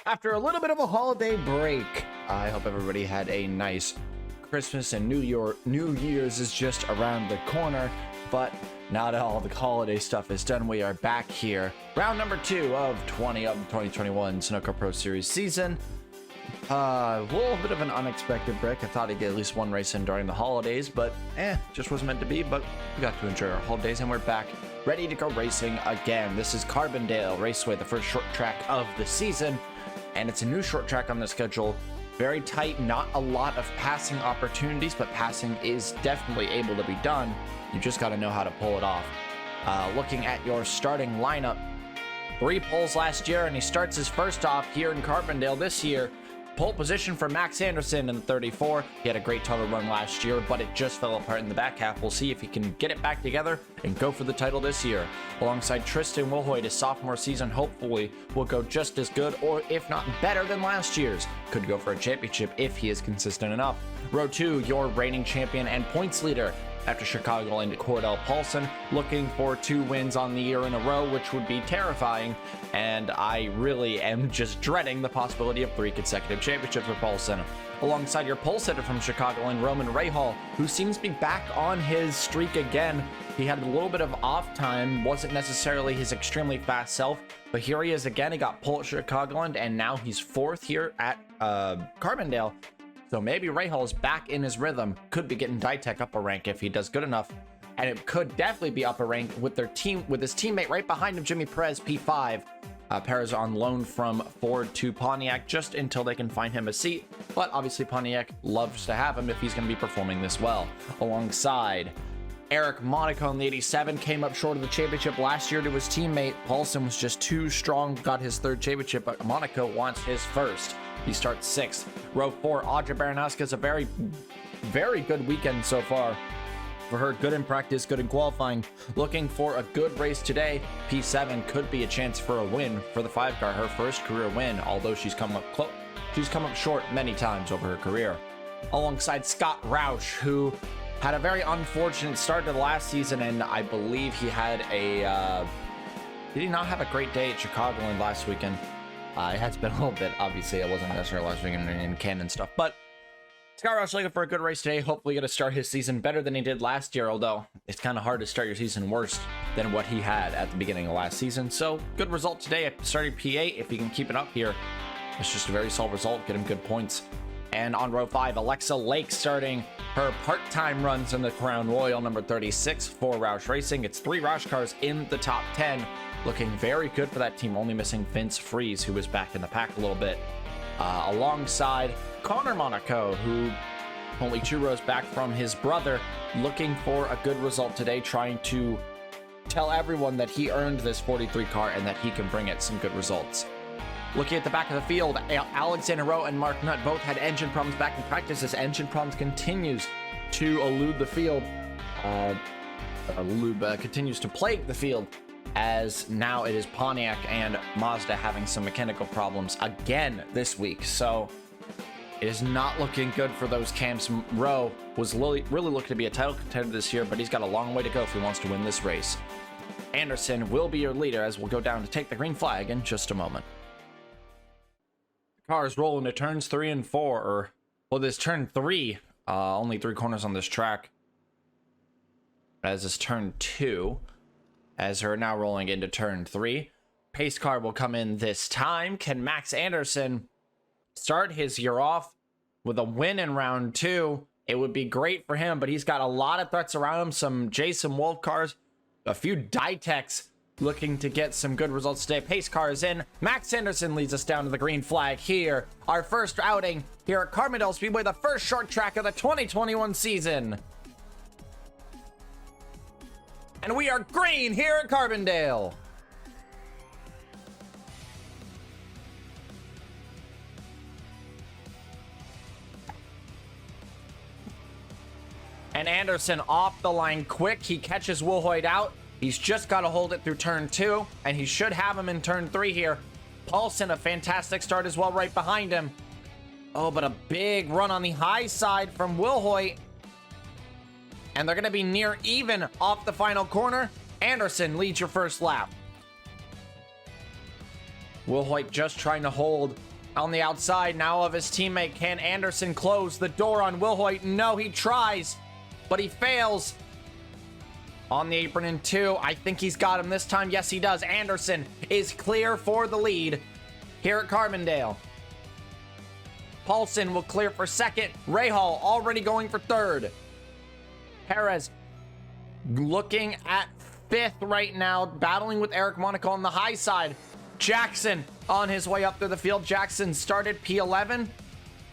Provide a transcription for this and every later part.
After a little bit of a holiday break, I hope everybody had a nice Christmas, and New Year's is just around the corner. But now that all the holiday stuff is done, we are back here. Round number 2 of the 2021 Sunoco Pro Series season. A little bit of an unexpected break. I thought I'd get at least one race in during the holidays, but just wasn't meant to be. But we got to enjoy our holidays, and we're back ready to go racing again. This is Carbondale Raceway, the first short track of the season, and it's a new short track on the schedule. Very tight, not a lot of passing opportunities, but passing is definitely able to be done. You just got to know how to pull it off. Looking at your starting lineup, 3 poles last year, and he starts his first off here in Carbondale this year. Pole position for Max Anderson in the 34. He had a great title run last year, but it just fell apart in the back half. We'll see if he can get it back together and go for the title this year. Alongside Tristan Wilhoit, his sophomore season hopefully will go just as good, or if not better than last year's. Could go for a championship if he is consistent enough. Row 2, your reigning champion and points leader after Chicago and Cordell Paulson, looking for 2 wins on the year in a row, which would be terrifying, and I really am just dreading the possibility of 3 consecutive championships for Paulson. Alongside your pole sitter from Chicago and Roman Rahal, who seems to be back on his streak again. He had a little bit of off time, wasn't necessarily his extremely fast self, but here he is again. He got pole at Chicagoland, and now he's 4th here at Carbondale. So maybe Rahal is back in his rhythm. Could be getting Ditech up a rank if he does good enough. And it could definitely be up a rank with their team, with his teammate right behind him, Jimmy Perez, P5. Perez on loan from Ford to Pontiac just until they can find him a seat. But obviously Pontiac loves to have him if he's going to be performing this well. Alongside Eric Monaco in the 87 came up short of the championship last year to his teammate. Paulson was just too strong, got his 3rd championship, but Monaco wants his 1st. He starts 6th. Row 4, Audra Baranowska is a very, very good weekend so far for her. Good in practice, good in qualifying. Looking for a good race today. P7 could be a chance for a win for the 5-car, her first career win, although she's come up close. She's come up short many times over her career. Alongside Scott Roush, who had a very unfortunate start to the last season, and I believe he had a did he not have a great day at Chicagoland last weekend? It has been a little bit. Obviously, it wasn't necessarily last weekend in Cannon stuff, but Scott Roush looking for a good race today. Hopefully going to start his season better than he did last year, although it's kind of hard to start your season worse than what he had at the beginning of last season. So good result today, starting P8. If he can keep it up here, it's just a very solid result. Get him good points. And on row 5, Alexa Lake starting her part-time runs in the Crown Royal, number 36 for Roush Racing. It's 3 Roush cars in the top 10. Looking very good for that team, only missing Vince Freeze, who was back in the pack a little bit. Alongside Connor Monaco, who only 2 rows back from his brother, looking for a good result today, trying to tell everyone that he earned this 43 car and that he can bring it some good results. Looking at the back of the field, Alexander Rowe and Mark Nutt both had engine problems back in practice as engine problems continues to elude the field. Continues to plague the field, as now it is Pontiac and Mazda having some mechanical problems again this week. So it is not looking good for those camps. Rowe was really looking to be a title contender this year, but he's got a long way to go if he wants to win this race. Anderson will be your leader as we'll go down to take the green flag in just a moment. The cars roll into turns 3 and 4, or well, this turn 3, only 3 corners on this track, as is turn 2. As we're now rolling into turn 3. Pace car will come in this time. Can Max Anderson start his year off with a win in round 2? It would be great for him, but he's got a lot of threats around him. Some Jason Wolf cars, a few Ditechs looking to get some good results today. Pace car is in. Max Anderson leads us down to the green flag here. Our first outing here at Carbondale Speedway, the first short track of the 2021 season. And we are green here at Carbondale. And Anderson off the line quick. He catches Wilhoit out. He's just got to hold it through turn 2, and he should have him in turn 3 here. Paulson, a fantastic start as well right behind him. Oh, but a big run on the high side from Wilhoit. And they're going to be near even off the final corner. Anderson leads your first lap. Wilhoit just trying to hold on the outside now of his teammate. Can Anderson close the door on Wilhoit? No, he tries, but he fails. On the apron in 2. I think he's got him this time. Yes, he does. Anderson is clear for the lead here at Carbondale. Paulson will clear for second. Rahal already going for third. Perez looking at 5th right now, battling with Eric Monaco on the high side. Jackson on his way up through the field. Jackson started P11.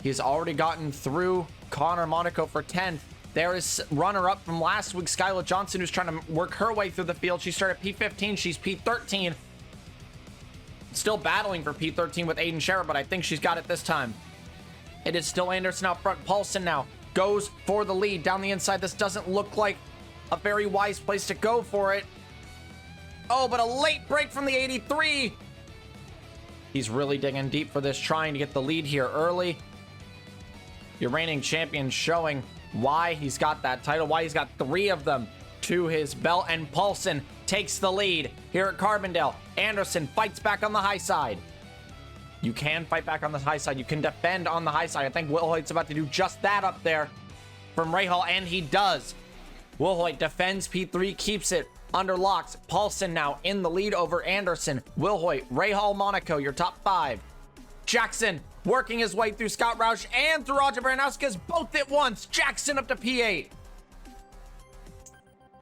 He's already gotten through Connor Monaco for 10th. There is runner-up from last week, Skylar Johnson, who's trying to work her way through the field. She started P15. She's P13. Still battling for P13 with Aiden Scherer, but I think she's got it this time. It is still Anderson out front. Paulson now goes for the lead down the inside. This doesn't look like a very wise place to go for it. Oh, but a late break from the 83. He's really digging deep for this, trying to get the lead here early. Your reigning champion showing why he's got that title, why he's got 3 of them to his belt, and Paulson takes the lead here at Carbondale. Anderson fights back on the high side. You can fight back on the high side. You can defend on the high side. I think Wilhoit's about to do just that up there from Rahal, and he does. Wilhoit defends P3, keeps it under locks. Paulson now in the lead over Anderson. Wilhoit, Rahal, Monaco, your top 5. Jackson working his way through Scott Roush and through Roger Baranowski's both at once. Jackson up to P8.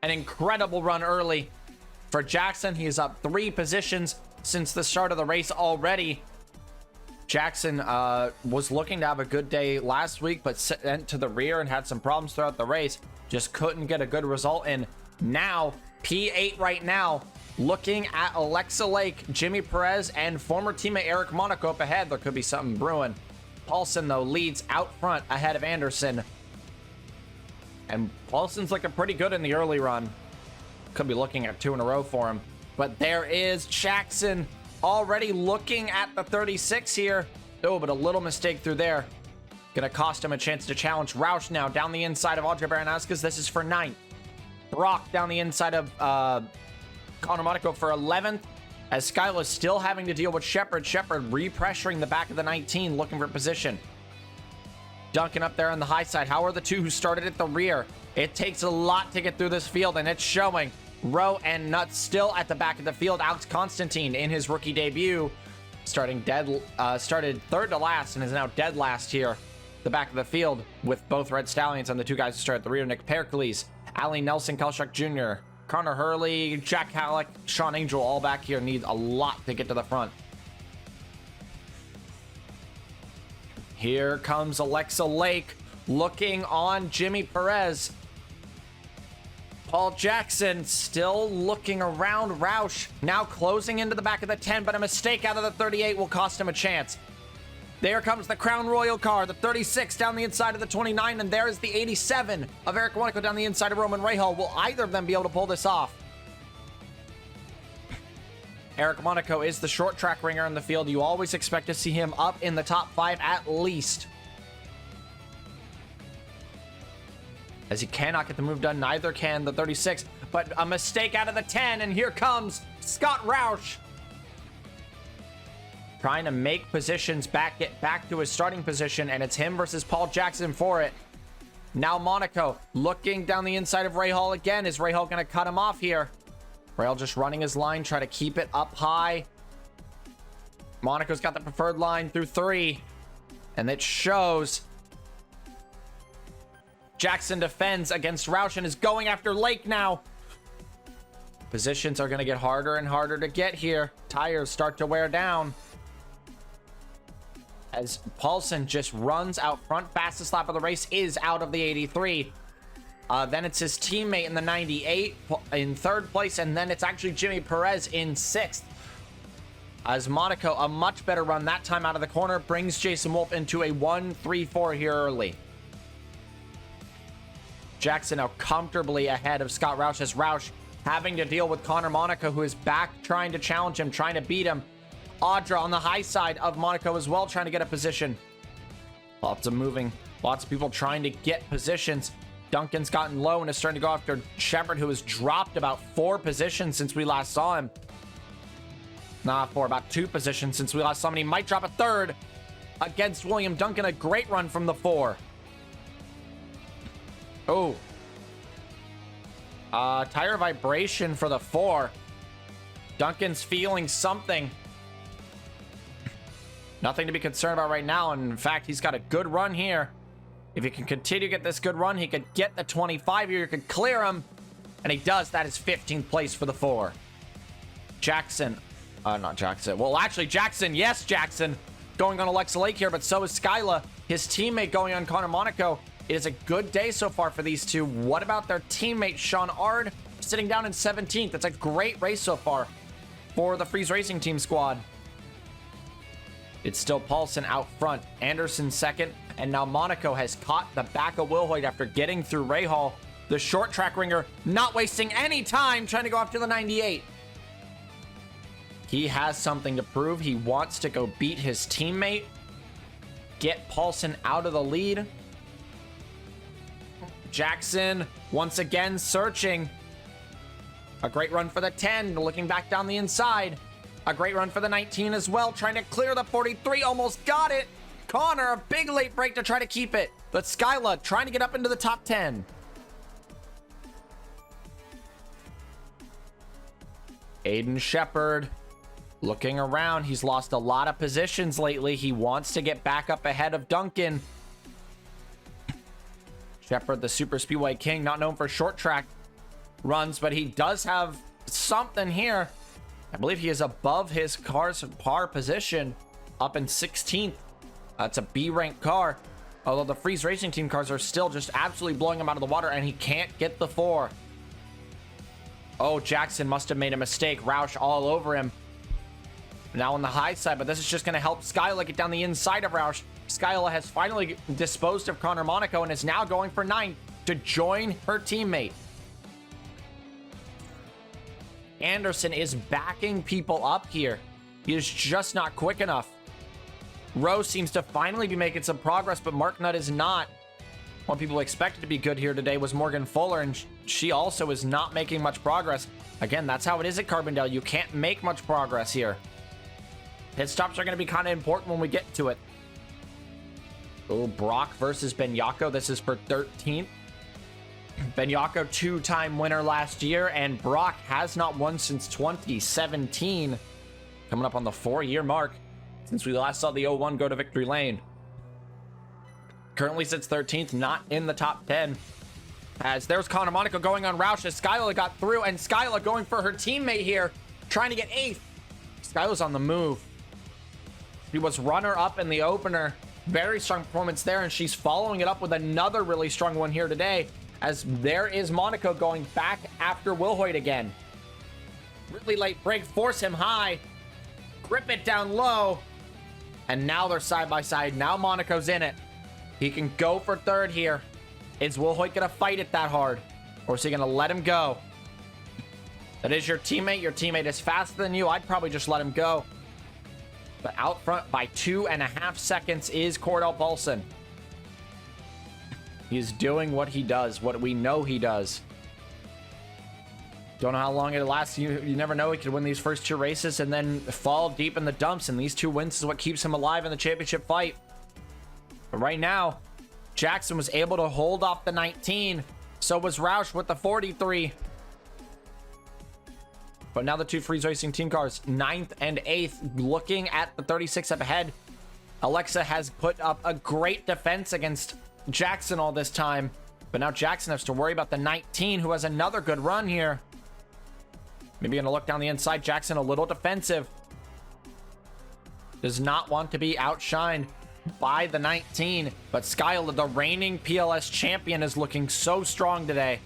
An incredible run early for Jackson. He is up 3 positions since the start of the race already. Jackson was looking to have a good day last week, but went to the rear and had some problems throughout the race. Just couldn't get a good result. And now, P8 right now, looking at Alexa Lake, Jimmy Perez, and former teammate Eric Monaco up ahead. There could be something brewing. Paulson, though, leads out front ahead of Anderson. And Paulson's looking pretty good in the early run. Could be looking at 2 in a row for him. But there is Jackson already looking at the 36 here. Oh, but a little mistake through there. Gonna cost him a chance to challenge Roush now down the inside of Audrey Baranowski's. This is for 9th. Brock down the inside of Connor Monaco for 11th, as Skyla's still having to deal with Shepard. Shepard repressuring the back of the 19, looking for position. Duncan up there on the high side. How are the 2 who started at the rear? It takes a lot to get through this field, and it's showing. Rowe and Nuts still at the back of the field. Alex Constantine in his rookie debut, started 3rd to last and is now dead last here. The back of the field with both Red Stallions and the 2 guys who start at the rear. Nick Pericles, Ali Nelson, Kalshak Jr., Connor Hurley, Jack Halleck, Sean Angel, all back here need a lot to get to the front. Here comes Alexa Lake looking on Jimmy Perez. Paul Jackson still looking around Roush, now closing into the back of the 10, but a mistake out of the 38 will cost him a chance. There comes the Crown Royal car, the 36 down the inside of the 29, and there is the 87 of Eric Monaco down the inside of Roman Rahal. Will either of them be able to pull this off? Eric Monaco is the short track ringer in the field. You always expect to see him up in the top 5 at least. As he cannot get the move done, neither can the 36, but a mistake out of the 10, and here comes Scott Roush. Trying to make positions get back to his starting position, and it's him versus Paul Jackson for it. Now Monaco looking down the inside of Rahal again. Is Rahal going to cut him off here? Rahal just running his line, try to keep it up high. Monaco's got the preferred line through 3, and it shows. Jackson defends against Roush and is going after Lake now. Positions are going to get harder and harder to get here. Tires start to wear down. As Paulson just runs out front. Fastest lap of the race is out of the 83. Then it's his teammate in the 98 in 3rd place. And then it's actually Jimmy Perez in 6th. As Monaco, a much better run that time out of the corner, brings Jason Wolf into a 1-3-4 here early. Jackson now comfortably ahead of Scott Roush, as Roush having to deal with Connor Monaco, who is back trying to challenge him, trying to beat him. Audra on the high side of Monaco as well, trying to get a position. Lots of moving, lots of people trying to get positions. Duncan's gotten low and is starting to go after Shepard, who has dropped about 4 positions since we last saw him. Nah, for about 2 positions since we lost somebody. Might drop a 3rd against William Duncan. A great run from the 4. Oh. Tire vibration for the 4. Duncan's feeling something. Nothing to be concerned about right now. And in fact, he's got a good run here. If he can continue to get this good run, he could get the 25 here. He could clear him. And he does. That is 15th place for the 4. Jackson. Not Jackson. Well, actually, Jackson. Yes, Jackson. Going on Alexa Lake here, but so is Skyla. His teammate going on Connor Monaco. It is a good day so far for these two. What about their teammate, Sean Ard, sitting down in 17th? That's a great race so far for the Freeze Racing Team squad. It's still Paulson out front. Anderson second. And now Monaco has caught the back of Will Hoyt after getting through Rahal. The short track ringer not wasting any time trying to go after the 98. He has something to prove. He wants to go beat his teammate. Get Paulson out of the lead. Jackson once again searching. A great run for the 10, looking back down the inside. A great run for the 19 as well, trying to clear the 43, almost got it. Connor, a big late break to try to keep it. But Skyla trying to get up into the top 10. Aiden Shepard looking around. He's lost a lot of positions lately. He wants to get back up ahead of Duncan. Shepard, the Super Speedway King, not known for short track runs, but he does have something here. I believe he is above his car's par position, up in 16th. That's a B-ranked car, although the Freeze Racing Team cars are still just absolutely blowing him out of the water, and he can't get the 4. Oh, Jackson must have made a mistake. Roush all over him. Now on the high side, but this is just going to help Skyla get down the inside of Roush. Skyla has finally disposed of Connor Monaco and is now going for 9 to join her teammate. Anderson is backing people up here. He is just not quick enough. Rose seems to finally be making some progress, but Mark Nutt is not. One people expected to be good here today was Morgan Fuller, and she also is not making much progress. Again, that's how it is at Carbondale. You can't make much progress here. Pit stops are going to be kind of important when we get to it. Oh, Brock versus Benyako. This is for 13th. Benyako, 2-time winner last year, and Brock has not won since 2017. Coming up on the 4-year mark since we last saw the 01 go to victory lane. Currently sits 13th, not in the top 10. As there's Connor Monaco going on Roush as Skyla got through, and Skyla going for her teammate here, trying to get 8th. Skyla's on the move. She was runner-up in the opener. Very strong performance there, and she's following it up with another really strong one here today, as there is Monaco going back after Will Hoyt again. Really late break, force him high, grip it down low, and now they're side by side. Now Monaco's in it. He can go for 3rd here. Is Will Hoyt gonna fight it that hard, or is he gonna let him go? That is your teammate. Your teammate is faster than you. I'd probably just let him go. But out front by 2.5 seconds is Cordell Paulson. He's doing what he does, what we know he does. Don't know how long it'll last. You never know. He could win these first 2 races and then fall deep in the dumps, and these 2 wins is what keeps him alive in the championship fight. But right now, Jackson was able to hold off the 19. So was Roush with the 43. But now the 2 Freeze Racing Team cars, 9th and 8th, looking at the 36 up ahead. Alexa has put up a great defense against Jackson all this time. But now Jackson has to worry about the 19, who has another good run here. Maybe gonna look down the inside. Jackson a little defensive. Does not want to be outshined by the 19. But Skyla, the reigning PLS champion, is looking so strong today.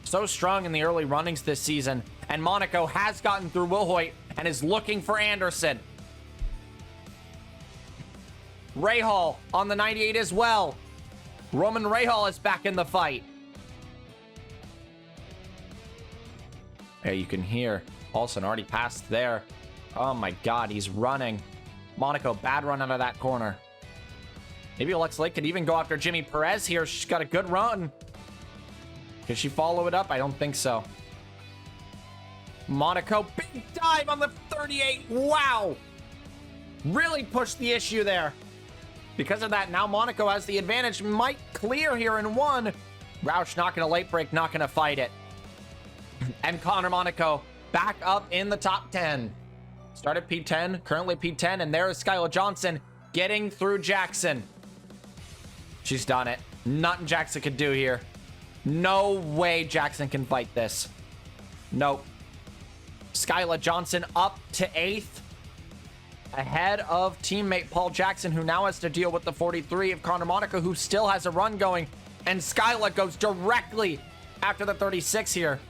So strong in the early runnings this season. And Monaco has gotten through Will Hoyt and is looking for Anderson. Rahal on the 98 as well. Roman Rahal is back in the fight. Hey, you can hear Paulson already passed there. Oh my God, he's running. Monaco, bad run out of that corner. Maybe Alexa Lake could even go after Jimmy Perez here. She's got a good run. Can she follow it up? I don't think so. Monaco, big dive on the 38. Wow. Really pushed the issue there. Because of that, now Monaco has the advantage. Might clear here in one. Roush not going to late break, not going to fight it. And Connor Monaco back up in the top 10. Started P10, currently P10, and there is Skylar Johnson getting through Jackson. She's done it. Nothing Jackson could do here. No way Jackson can fight this. Nope. Skylar Johnson up to 8th. Ahead of teammate Paul Jackson, who now has to deal with the 43 of Connor Monaco, who still has a run going. And Skylar goes directly after the 36 here.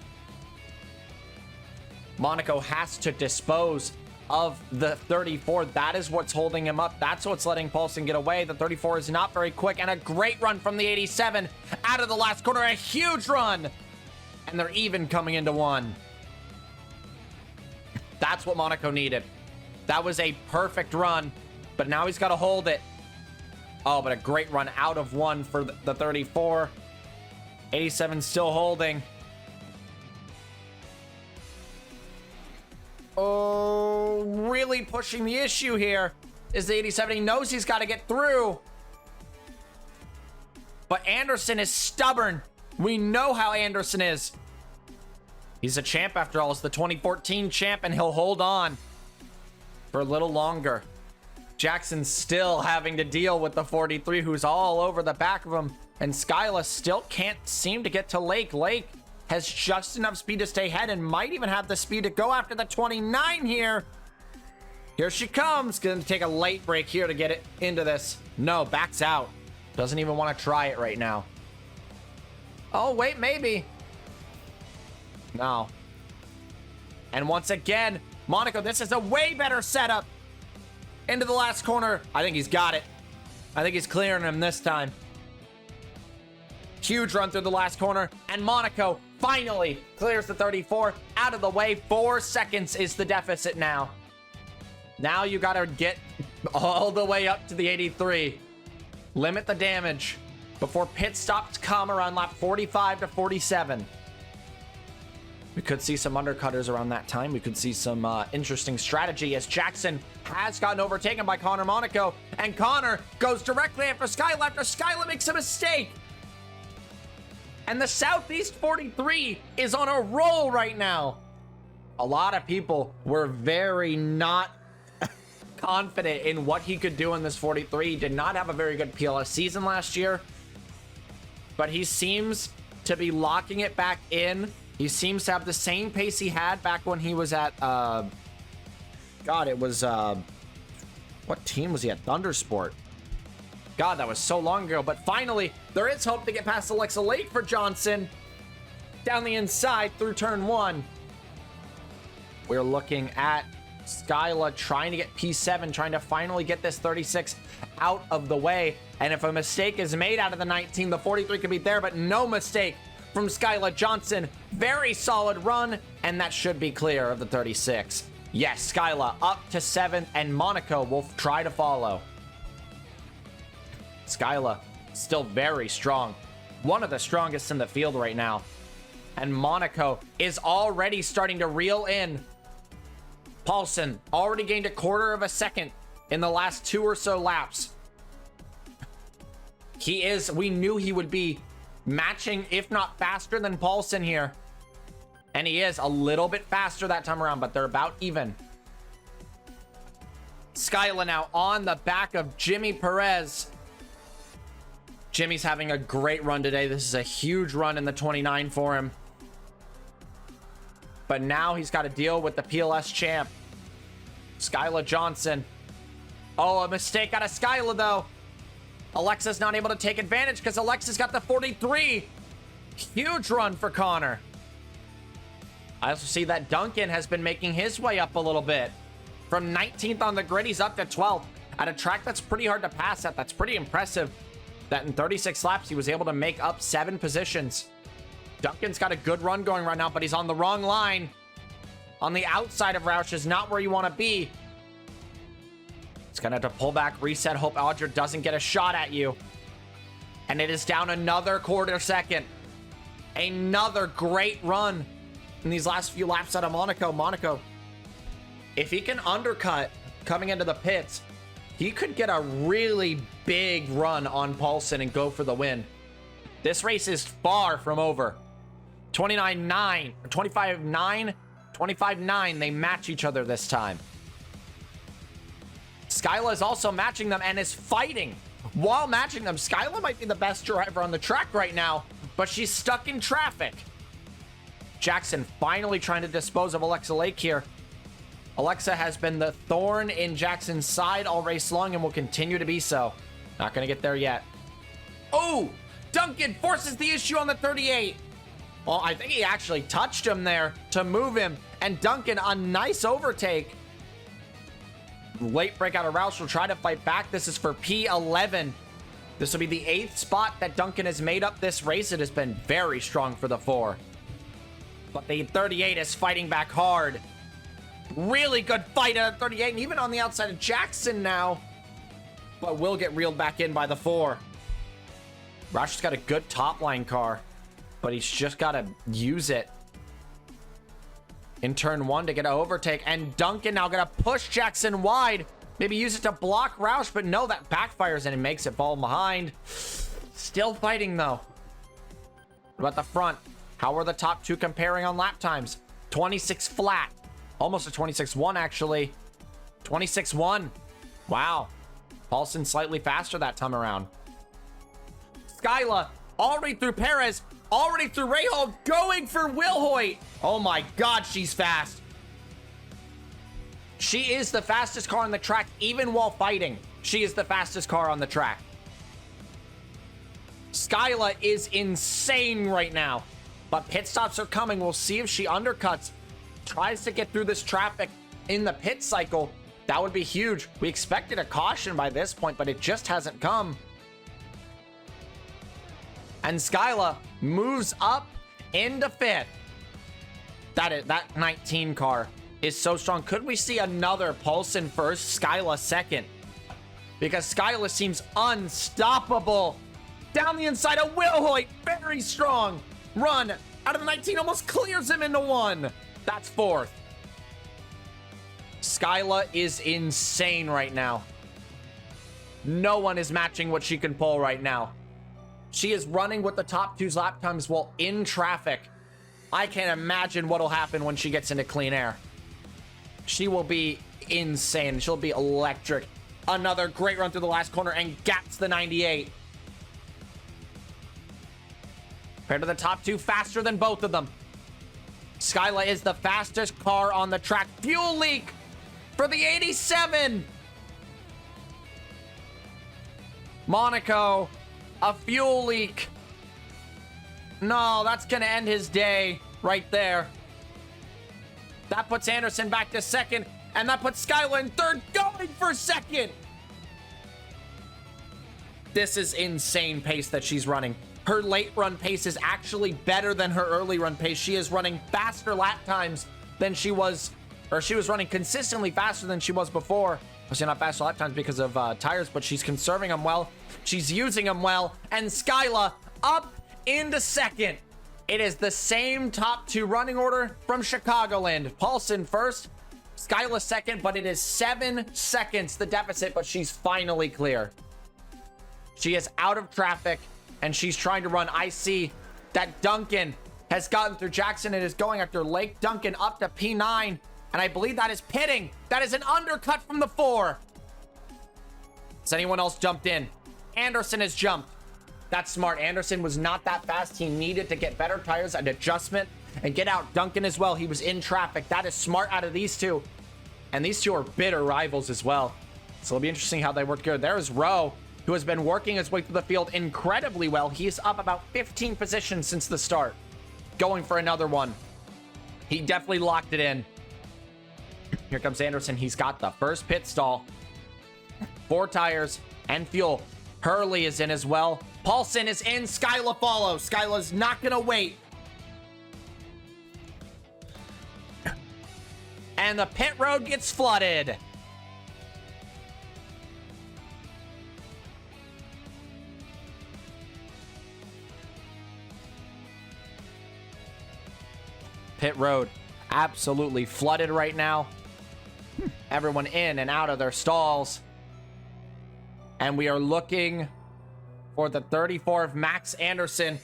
Monaco has to dispose of the 34. That is what's holding him up. That's what's letting Paulson get away. The 34 is not very quick, and a great run from the 87 out of the last corner. A huge run, and they're even coming into one. That's what Monaco needed. That was a perfect run, but now he's got to hold it. Oh, but a great run out of one for the 34. 87 still holding. Oh, really pushing the issue here is the 87. He knows he's got to get through. But Anderson is stubborn. We know how Anderson is. He's a champ after all. He's the 2014 champ, and he'll hold on for a little longer. Jackson's still having to deal with the 43, who's all over the back of him. And Skyla still can't seem to get to Lake. Lake has just enough speed to stay ahead and might even have the speed to go after the 29 here. Here she comes. Gonna take a late break here to get it into this. No, backs out. Doesn't even want to try it right now. Oh, wait, maybe. No. And once again, Monaco, this is a way better setup. Into the last corner. I think he's got it. I think he's clearing him this time. Huge run through the last corner. And Monaco finally clears the 34 out of the way. 4 seconds is the deficit now. Now you got to get all the way up to the 83. Limit the damage before pit stops come around lap 45 to 47. We could see some undercutters around that time. We could see some interesting strategy as Jackson has gotten overtaken by Connor Monaco. And Connor goes directly after Skyla after Skyla makes a mistake. And the Southeast 43 is on a roll right now. A lot of people were very not confident in what he could do in this 43. He did not have a very good PLS season last year. But he seems to be locking it back in. He seems to have the same pace he had back when he was at, God, it was, what team was he at? Thundersport. God, that was so long ago. But finally, there is hope to get past Alexa Lake for Johnson. Down the inside through turn 1. We're looking at Skyla trying to get P7, trying to finally get this 36 out of the way. And if a mistake is made out of the 19, the 43 could be there, but no mistake from Skyla Johnson. Very solid run, and that should be clear of the 36. Yes, Skyla up to 7th, and Monaco will try to follow. Skyla still very strong. One of the strongest in the field right now. And Monaco is already starting to reel in. Paulson already gained a quarter of a second in the last 2 or so laps. We knew he would be matching, if not faster than Paulson here. And he is a little bit faster that time around, but they're about even. Skyla now on the back of Jimmy Perez. Jimmy's having a great run today. This is a huge run in the 29 for him. But now he's got to deal with the PLS champ, Skyla Johnson. Oh, a mistake out of Skyla, though. Alexa's not able to take advantage because Alexa's got the 43. Huge run for Connor. I also see that Duncan has been making his way up a little bit. From 19th on the grid, he's up to 12th. At a track that's pretty hard to pass at. That's pretty impressive that in 36 laps, he was able to make up 7 positions. Duncan's got a good run going right now, but he's on the wrong line. On the outside of Roush is not where you want to be. It's going to have to pull back, reset, hope Audra doesn't get a shot at you. And it is down another quarter second. Another great run in these last few laps out of Monaco. Monaco If he can undercut coming into the pits, he could get a really big run on Paulson and go for the win. This race is far from over. 29-9, 25-9, 25-9. They match each other this time. Skyla is also matching them and is fighting while matching them. Skyla might be the best driver on the track right now, but she's stuck in traffic. Jackson finally trying to dispose of Alexa Lake here. Alexa has been the thorn in Jackson's side all race long and will continue to be so. Not going to get there yet. Oh, Duncan forces the issue on the 38. Well, I think he actually touched him there to move him. And Duncan, a nice overtake. Late break out of Roush will try to fight back. This is for P11. This will be the 8th spot that Duncan has made up this race. It has been very strong for the 4. But the 38 is fighting back hard. Really good fight at 38, and even on the outside of Jackson now. But will get reeled back in by the 4. Roush's got a good top line car, but he's just got to use it in turn 1 to get an overtake. And Duncan now gonna push Jackson wide. Maybe use it to block Roush, but no, that backfires and it makes it fall behind. Still fighting though. What about the front? How are the top 2 comparing on lap times? 26 flat. Almost a 26-1 actually. 26-1. Wow. Paulson slightly faster that time around. Skyla already through Perez, already through Rahal, going for Wilhoit. Oh my God, she's fast. She is the fastest car on the track, even while fighting. She is the fastest car on the track. Skyla is insane right now, but pit stops are coming. We'll see if she undercuts, tries to get through this traffic in the pit cycle. That would be huge. We expected a caution by this point, but it just hasn't come. And Skyla moves up into 5th. That 19 car is so strong. Could we see another Paulson first, Skyla second? Because Skyla seems unstoppable. Down the inside of Wilhoit, very strong. Run out of the 19, almost clears him into 1. That's 4th. Skyla is insane right now. No one is matching what she can pull right now. She is running with the top 2's lap times while in traffic. I can't imagine what'll happen when she gets into clean air. She will be insane. She'll be electric. Another great run through the last corner and gaps the 98. Compared to the top 2, faster than both of them. Skyla is the fastest car on the track. Fuel leak for the 87. Monaco, a fuel leak. No, that's going to end his day right there. That puts Anderson back to 2nd, and that puts Skyla in 3rd, going for 2nd. This is insane pace that she's running. Her late run pace is actually better than her early run pace. She is running faster lap times than she was, or she was running consistently faster than she was before. Obviously not faster lap times because of tires, but she's conserving them well. She's using them well. And Skyla up into 2nd. It is the same top 2 running order from Chicagoland. Paulson first, Skyla 2nd, but it is 7 seconds the deficit, but she's finally clear. She is out of traffic, and she's trying to run. I see that Duncan has gotten through Jackson and is going after Lake. Duncan up to P9, and I believe that is pitting. That is an undercut from the 4. Has anyone else jumped in? Anderson has jumped. That's smart. Anderson was not that fast. He needed to get better tires, an adjustment, and get out. Duncan as well. He was in traffic. That is smart out of these 2. And these 2 are bitter rivals as well. So it'll be interesting how they work good. There is Rowe, who has been working his way through the field incredibly well. He's up about 15 positions since the start. Going for another one. He definitely locked it in. Here comes Anderson. He's got the first pit stall. 4 tires and fuel. Hurley is in as well. Paulson is in. Skyla follows. Skyla's not going to wait. And the pit road gets flooded. Pit road absolutely flooded right now. everyone in and out of their stalls. And we are looking for the 34 of Max Anderson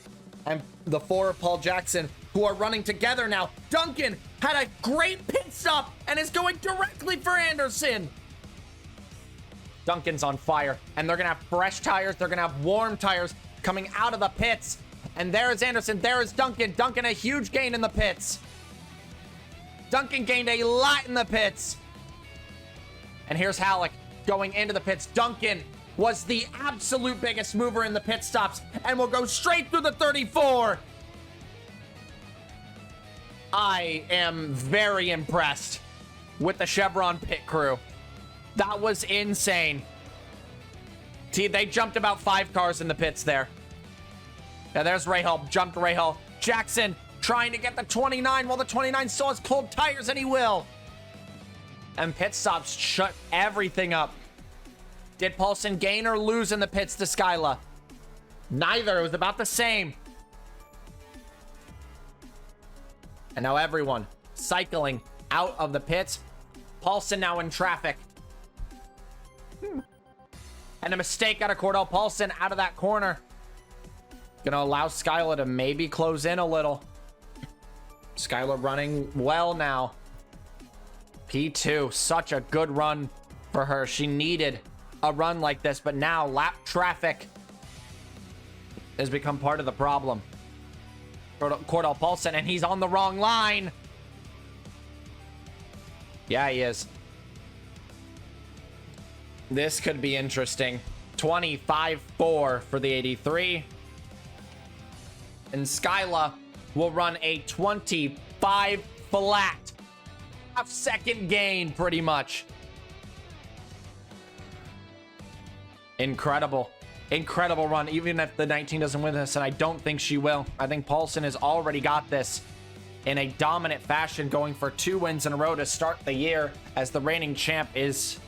and the 4 of Paul Jackson, who are running together now. Duncan had a great pit stop and is going directly for Anderson. Duncan's on fire, and they're gonna have fresh tires. They're gonna have warm tires coming out of the pits. And there is Anderson. There is Duncan. Duncan, a huge gain in the pits. Duncan gained a lot in the pits. And here's Halleck going into the pits. Duncan was the absolute biggest mover in the pit stops and will go straight through the 34. I am very impressed with the Chevron pit crew. That was insane. See, they jumped about 5 cars in the pits there. Yeah, there's Rahal. Jumped Rahal. Jackson trying to get the 29 while the 29 still has cold tires, and he will. And pit stops shut everything up. Did Paulson gain or lose in the pits to Skyla? Neither. It was about the same. And now everyone cycling out of the pits. Paulson now in traffic. And a mistake out of Cordell Paulson out of that corner. Gonna allow Skyla to maybe close in a little. Skyla running well now. P2, such a good run for her. She needed a run like this, but now lap traffic has become part of the problem. Cordell Paulson, and he's on the wrong line. Yeah, he is. This could be interesting. 25-4 for the 83. And Skyla will run a 25 flat. Half-second gain, pretty much. Incredible. Incredible run, even if the 19 doesn't win this, and I don't think she will. I think Paulson has already got this in a dominant fashion, going for 2 wins in a row to start the year as the reigning champ is...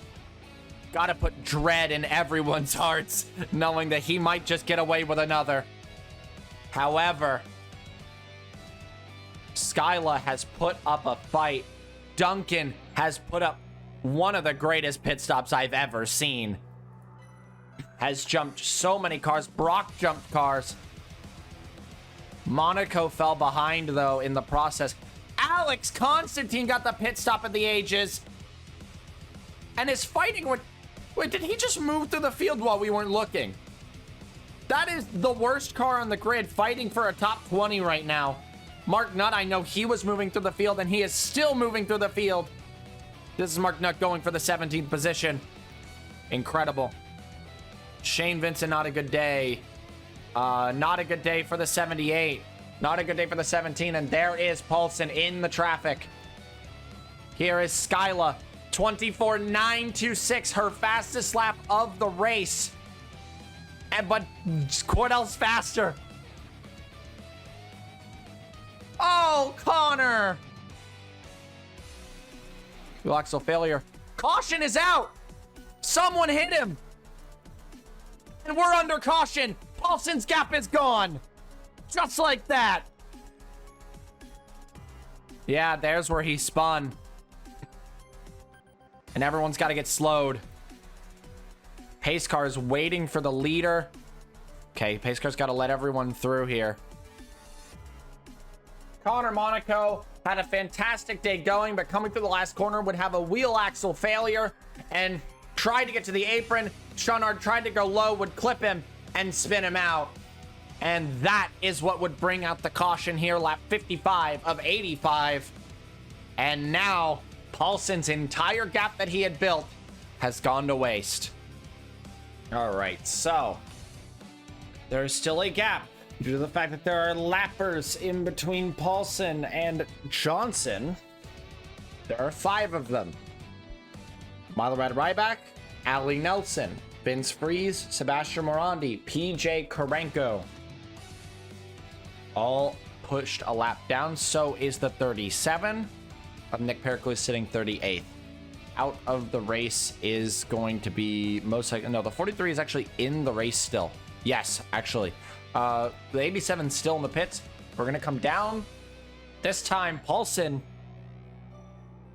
Gotta put dread in everyone's hearts, knowing that he might just get away with another. However, Skyla has put up a fight. Duncan has put up one of the greatest pit stops I've ever seen. Has jumped so many cars. Brock jumped cars. Monaco fell behind, though, in the process. Alex Constantine got the pit stop at the ages. And is fighting with... Wait, did he just move through the field while we weren't looking? That is the worst car on the grid, fighting for a top 20 right now. Mark Nutt, I know he was moving through the field, and he is still moving through the field. This is Mark Nutt going for the 17th position. Incredible. Shane Vincent, not a good day. Not a good day for the 78. Not a good day for the 17, and there is Paulson in the traffic. Here is Skyla. 24.926, her fastest lap of the race. But Cordell's faster. Oh, Connor. Axle failure. Caution is out. Someone hit him. And we're under caution. Paulson's gap is gone. Just like that. Yeah, there's where he spun. And everyone's got to get slowed. Pace car is waiting for the leader. Okay, pace car's got to let everyone through here. Connor Monaco had a fantastic day going, but coming through the last corner would have a wheel axle failure and tried to get to the apron. Shonard tried to go low, would clip him and spin him out. And that is what would bring out the caution here, lap 55 of 85. And now Paulson's entire gap that he had built has gone to waste. All right, so there's still a gap due to the fact that there are lappers in between Paulson and Johnson. There are 5 of them. Milorad Ryback, Ali Nelson, Vince Freeze, Sebastian Morandi, PJ Karenko. All pushed a lap down. So is the 37 of Nick Pericles sitting 38th. Out of the race is going to be most likely... No, the 43 is actually in the race still. Yes, actually. The 87 is still in the pits. We're going to come down. This time, Paulson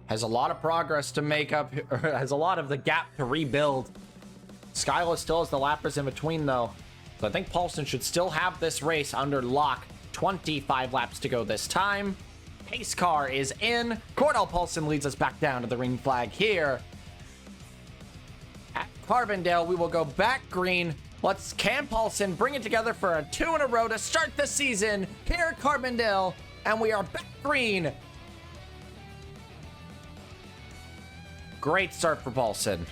has a lot of progress to make up, or has a lot of the gap to rebuild. Skyla still has the lappers in between, though. So I think Paulson should still have this race under lock. 25 laps to go this time. Pace car is in. Cordell Paulson leads us back down to the green flag here. At Carbondale, we will go back green. Let's Cam Paulson bring it together for a 2 in a row to start the season here at Carbondale. And we are back green. Great start for Paulson.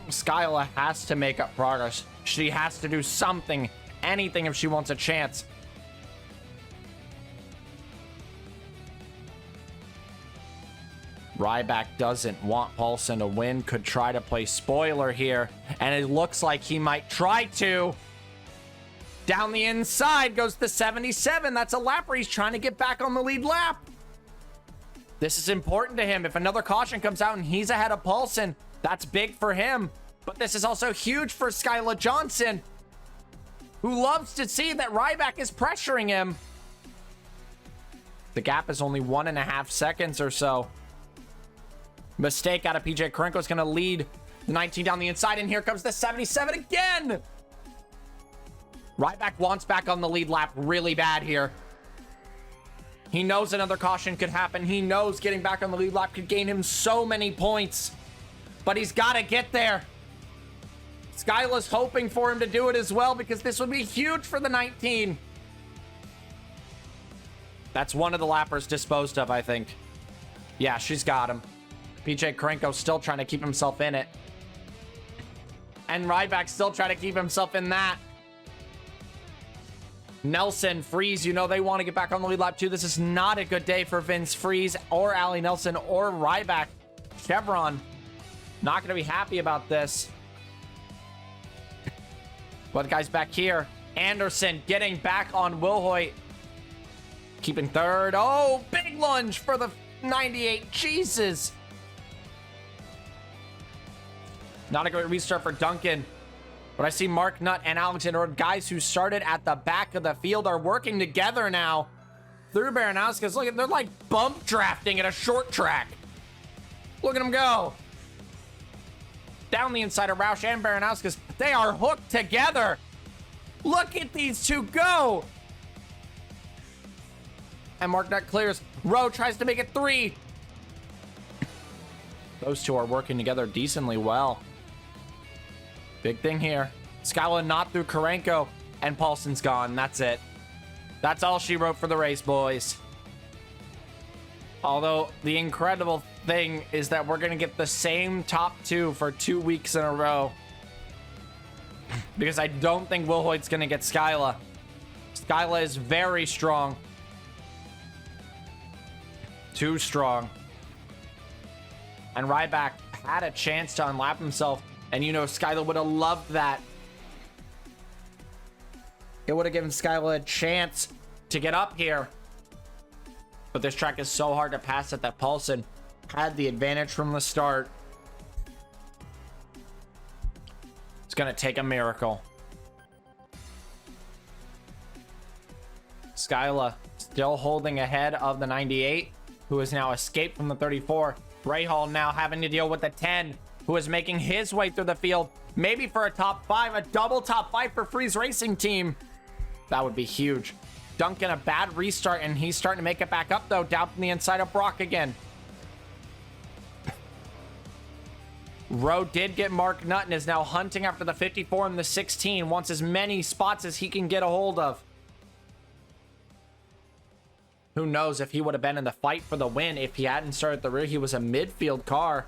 Skyla has to make up progress. She has to do something, anything if she wants a chance. Ryback doesn't want Paulson to win, could try to play spoiler here, and it looks like he might try to. Down the inside goes the 77. That's a lap where he's trying to get back on the lead lap. This is important to him. If another caution comes out and he's ahead of Paulson, that's big for him. But this is also huge for Skyla Johnson, who loves to see that Ryback is pressuring him. The gap is only 1.5 seconds or so. Mistake out of PJ Karenko is going to lead the 19 down the inside, and here comes the 77 again. Ryback wants back on the lead lap really bad here. He knows another caution could happen. He knows getting back on the lead lap could gain him so many points. But he's got to get there. Skyla's hoping for him to do it as well, because this would be huge for the 19. That's one of the lappers disposed of, I think. Yeah, she's got him. PJ Karenko still trying to keep himself in it. And Ryback still trying to keep himself in that. Nelson, Freeze, you know they want to get back on the lead lap too. This is not a good day for Vince Freeze or Allie Nelson or Ryback. Chevron, not going to be happy about this. But the guys back here. Anderson getting back on Wilhoit. Keeping third. Oh, big lunge for the 98. Jesus. Not a great restart for Duncan. But I see Mark Nutt and Alexander, guys who started at the back of the field, are working together now. Through Baranowski's. Look at, they're like bump drafting at a short track. Look at them go. Down the inside of Roush and Baranowski's. They are hooked together. Look at these two go. And Mark Nutt clears. Rowe tries to make it 3. Those two are working together decently well. Big thing here. Skyla not through Karenko, and Paulson's gone. That's it. That's all she wrote for the race, boys. Although the incredible thing is that we're going to get the same top 2 for 2 weeks in a row. Because I don't think Wilhoit's going to get Skyla. Skyla is very strong. Too strong. And Ryback had a chance to unlap himself. And you know, Skyla would have loved that. It would have given Skyla a chance to get up here. But this track is so hard to pass that Paulson had the advantage from the start. It's going to take a miracle. Skyla still holding ahead of the 98, who has now escaped from the 34. Rahal now having to deal with the 10, who is making his way through the field. Maybe for a top 5, a double top 5 for Freeze Racing Team. That would be huge. Duncan, a bad restart, and he's starting to make it back up, though, down from the inside of Brock again. Rowe did get Mark Nutt and is now hunting after the 54 and the 16. Wants as many spots as he can get a hold of. Who knows if he would have been in the fight for the win if he hadn't started at the rear. He was a midfield car.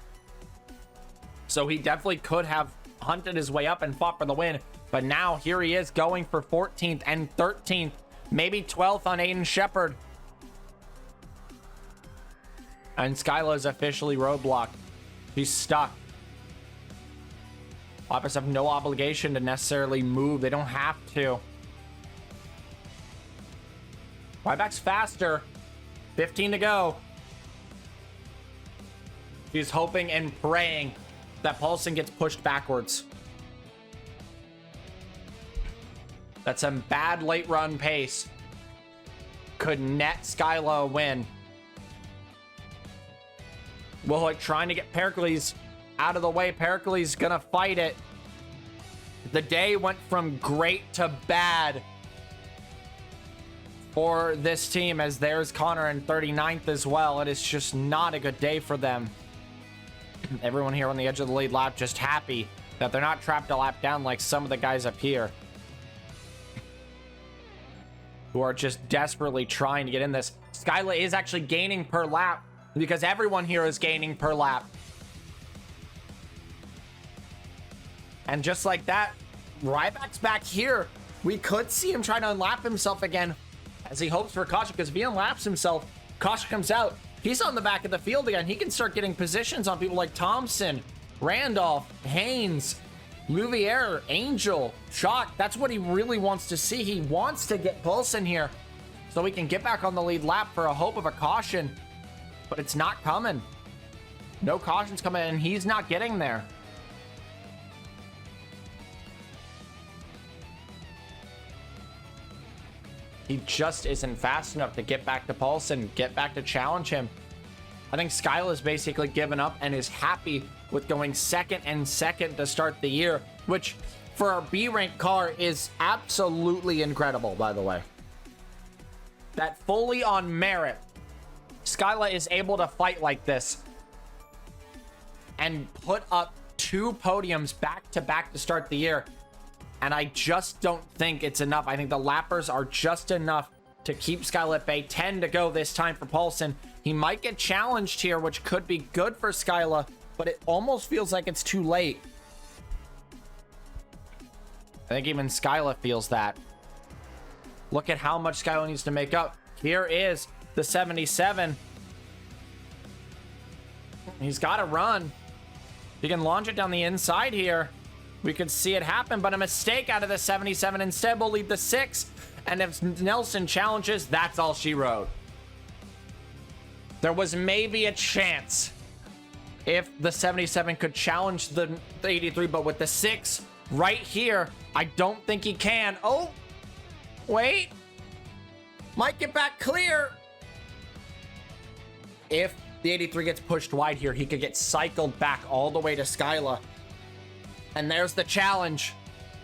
So he definitely could have hunted his way up and fought for the win. But now here he is going for 14th and 13th. Maybe 12th on Aiden Shepard. And Skyla is officially roadblocked. She's stuck. Lappers have no obligation to necessarily move. They don't have to. Ryback's faster. 15 to go. She's hoping and praying that Paulson gets pushed backwards. That's some bad late run pace. could net Skyla a win. Well, like trying to get Pericles out of the way. Pericles gonna fight it. The day went from great to bad for this team, as there's Connor in 39th as well. It is just not a good day for them. Everyone here on the edge of the lead lap just happy that they're not trapped a lap down like some of the guys up here, who are just desperately trying to get in this. Skyla is actually gaining per lap because everyone here is gaining per lap. And just like that, Ryback's back here. We could see him trying to unlap himself again as he hopes for caution, because if he unlaps himself, caution comes out. He's on the back of the field again. He can start getting positions on people like Thompson, Randolph, Haynes, Louvier, Angel, Shock. That's what he really wants to see. He wants to get Paulson here so he can get back on the lead lap for a hope of a caution, but it's not coming. No cautions coming, and he's not getting there. He just isn't fast enough to get back to Paulson, get back to challenge him. I think Skyla's basically given up and is happy with going second and second to start the year, which for our B-rank car is absolutely incredible, by the way. That fully on merit, Skyla is able to fight like this and put up 2 podiums back to back to start the year. And I just don't think it's enough. I think the lappers are just enough to keep Skyla at bay. 10 to go this time for Paulson. He might get challenged here, which could be good for Skyla, but it almost feels like it's too late. I think even Skyla feels that. Look at how much Skyla needs to make up. Here is the 77. He's got to run. He can launch it down the inside here. We could see it happen, but a mistake out of the 77 instead will lead the 6. And if Nelson challenges, that's all she wrote. There was maybe a chance if the 77 could challenge the 83, but with the 6 right here, I don't think he can. Oh, wait. Might get back clear. If the 83 gets pushed wide here, he could get cycled back all the way to Skyla. And there's the challenge.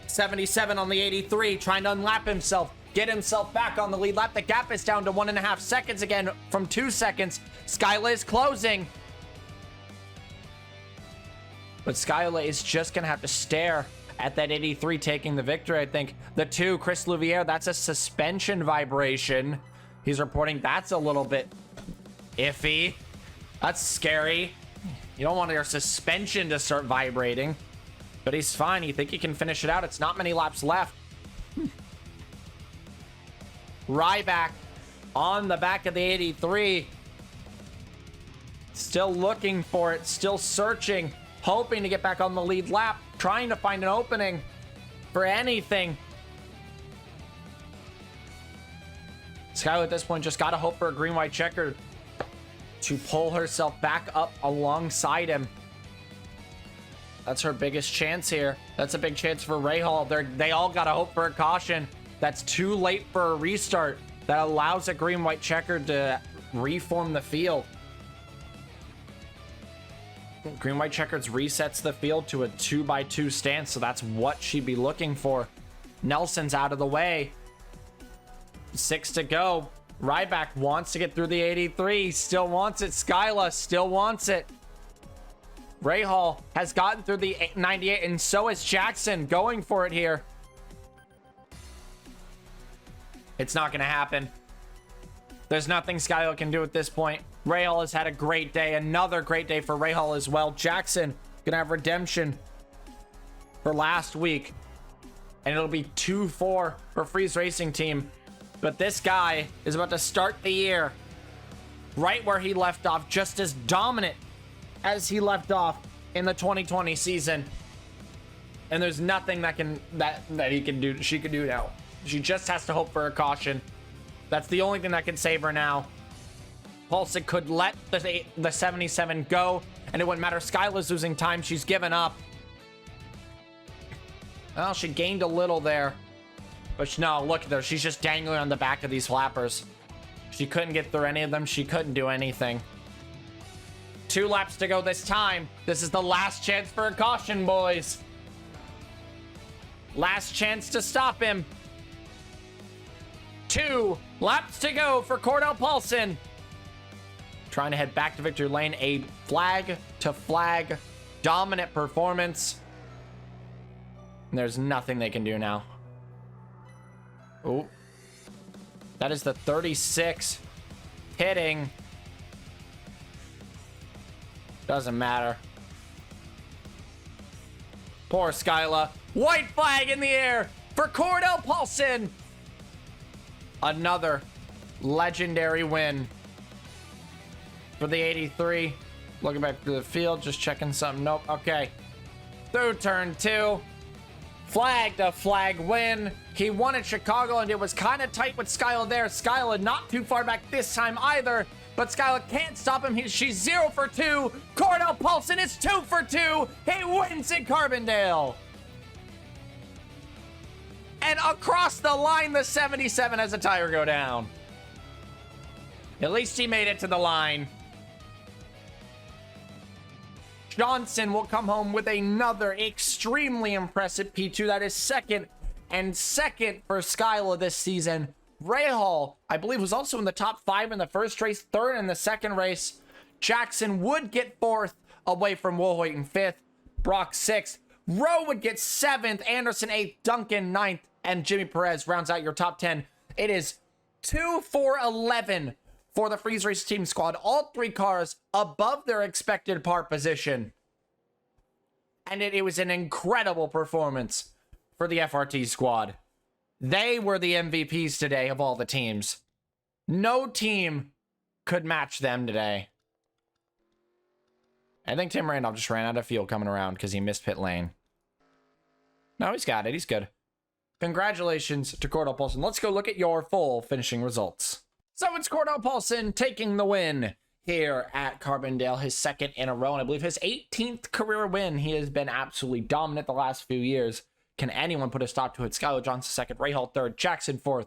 77 on the 83, trying to unlap himself, get himself back on the lead lap. The gap is down to 1.5 seconds again from 2 seconds. Skyla is closing. But Skyla is just going to have to stare at that 83 taking the victory, I think. The 2, Chris Louvier, that's a suspension vibration. He's reporting that's a little bit iffy. That's scary. You don't want your suspension to start vibrating. But he's fine. You think he can finish it out? It's not many laps left. Ryback on the back of the 83. Still looking for it. Still searching. Hoping to get back on the lead lap. Trying to find an opening for anything. Skyla at this point just got to hope for a green-white checker to pull herself back up alongside him. That's her biggest chance here. That's a big chance for Rahal. They all got to hope for a caution. That's too late for a restart. That allows a green-white checker to reform the field. Green-white checkers resets the field to a 2x2 stance, so that's what she'd be looking for. Nelson's out of the way. 6 to go. Ryback wants to get through the 83. Still wants it. Skyla still wants it. Rahal has gotten through the 98, and so is Jackson going for it here. It's not going to happen. There's nothing Skyla can do at this point. Rahal has had a great day. Another great day for Rahal as well. Jackson going to have redemption for last week. And it'll be 2-4 for Freeze Racing Team. But this guy is about to start the year right where he left off, just as dominant as he left off in the 2020 season. And there's nothing that he can do, she can do now. She just has to hope for a caution. That's the only thing that can save her now. Paulson could let the 77 go, and it wouldn't matter. Skyla's losing time. She's given up. Well, she gained a little there. But no, look at her. She's just dangling on the back of these flappers. She couldn't get through any of them. She couldn't do anything. 2 laps to go this time. This is the last chance for a caution, boys. Last chance to stop him. 2 laps to go for Cordell Paulson. Trying to head back to victory lane. A flag to flag dominant performance. And there's nothing they can do now. Oh. That is the 36 hitting. Doesn't matter. Poor Skyla. White flag in the air for Cordell Paulson. Another legendary win for the 83. Looking back to the field, just checking something. Nope. Okay. Through turn 2. Flag to flag win. He won at Chicago, and it was kind of tight with Skyla there. Skyla not too far back this time either, but Skyla can't stop him. She's 0 for 2. Cordell Paulson is 2 for 2. He wins at Carbondale. And across the line, the 77 has a tire go down. At least he made it to the line. Johnson will come home with another extremely impressive P2. That is second for Skyla this season. Rahal, I believe, was also in the top 5 in the first race, 3rd in the second race. Jackson would get 4th away from Wilhoit in 5th. Brock 6th. Rowe would get 7th. Anderson 8th. Duncan 9th. And Jimmy Perez rounds out your top 10. It is 2 for 11 for the Freeze Race team squad. All 3 cars above their expected par position. And it was an incredible performance for the FRT squad. They were the MVPs today of all the teams. No team could match them today. I think Tim Randolph just ran out of fuel coming around because he missed pit lane. No, he's got it. He's good. Congratulations to Cordell Paulson. Let's go look at your full finishing results. So it's Cordell Paulson taking the win here at Carbondale, his 2nd in a row, and I believe his 18th career win. He has been absolutely dominant the last few years. Can anyone put a stop to it? Skylar Johnson 2nd, Rahal 3rd, Jackson 4th,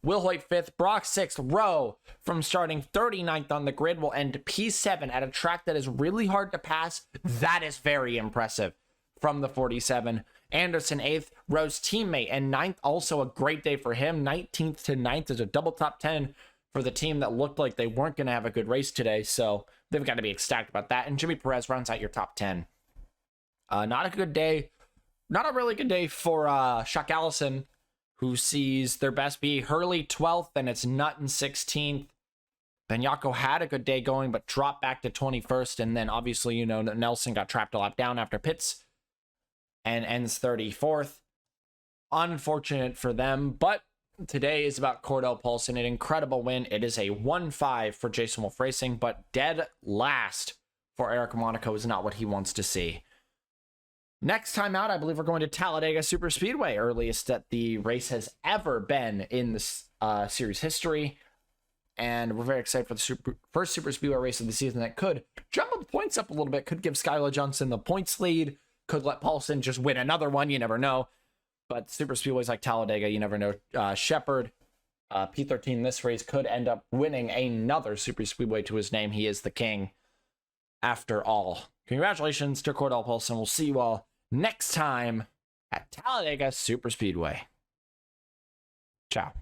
Wilhoit 5th, Brock 6th. Rowe from starting 39th on the grid will end P7 at a track that is really hard to pass. That is very impressive from the 47. Anderson 8th, Rowe's teammate, and 9th, also a great day for him. 19th to 9th is a double top 10 for the team that looked like they weren't going to have a good race today, so they've got to be ecstatic about that. And Jimmy Perez rounds out your top 10. Not a good day. Not a really good day for Chuck Allison, who sees their best be Hurley 12th, and it's Nutten 16th. Benyako had a good day going, but dropped back to 21st, and then obviously, you know, Nelson got trapped a lap down after pits and ends 34th. Unfortunate for them, but today is about Cordell Paulson. An incredible win. It is a 1-5 for Jason Wolf Racing, but dead last for Eric Monaco is not what he wants to see. Next time out, I believe we're going to Talladega Super Speedway, earliest that the race has ever been in the series history. And we're very excited for the first Super Speedway race of the season that could jump the points up a little bit, could give Skylar Johnson the points lead, could let Paulson just win another one. You never know. But Super Speedways like Talladega, you never know. Shepard, P13 this race, could end up winning another Super Speedway to his name. He is the king after all. Congratulations to Cordell Paulson. We'll see you all next time at Talladega Super Speedway. Ciao.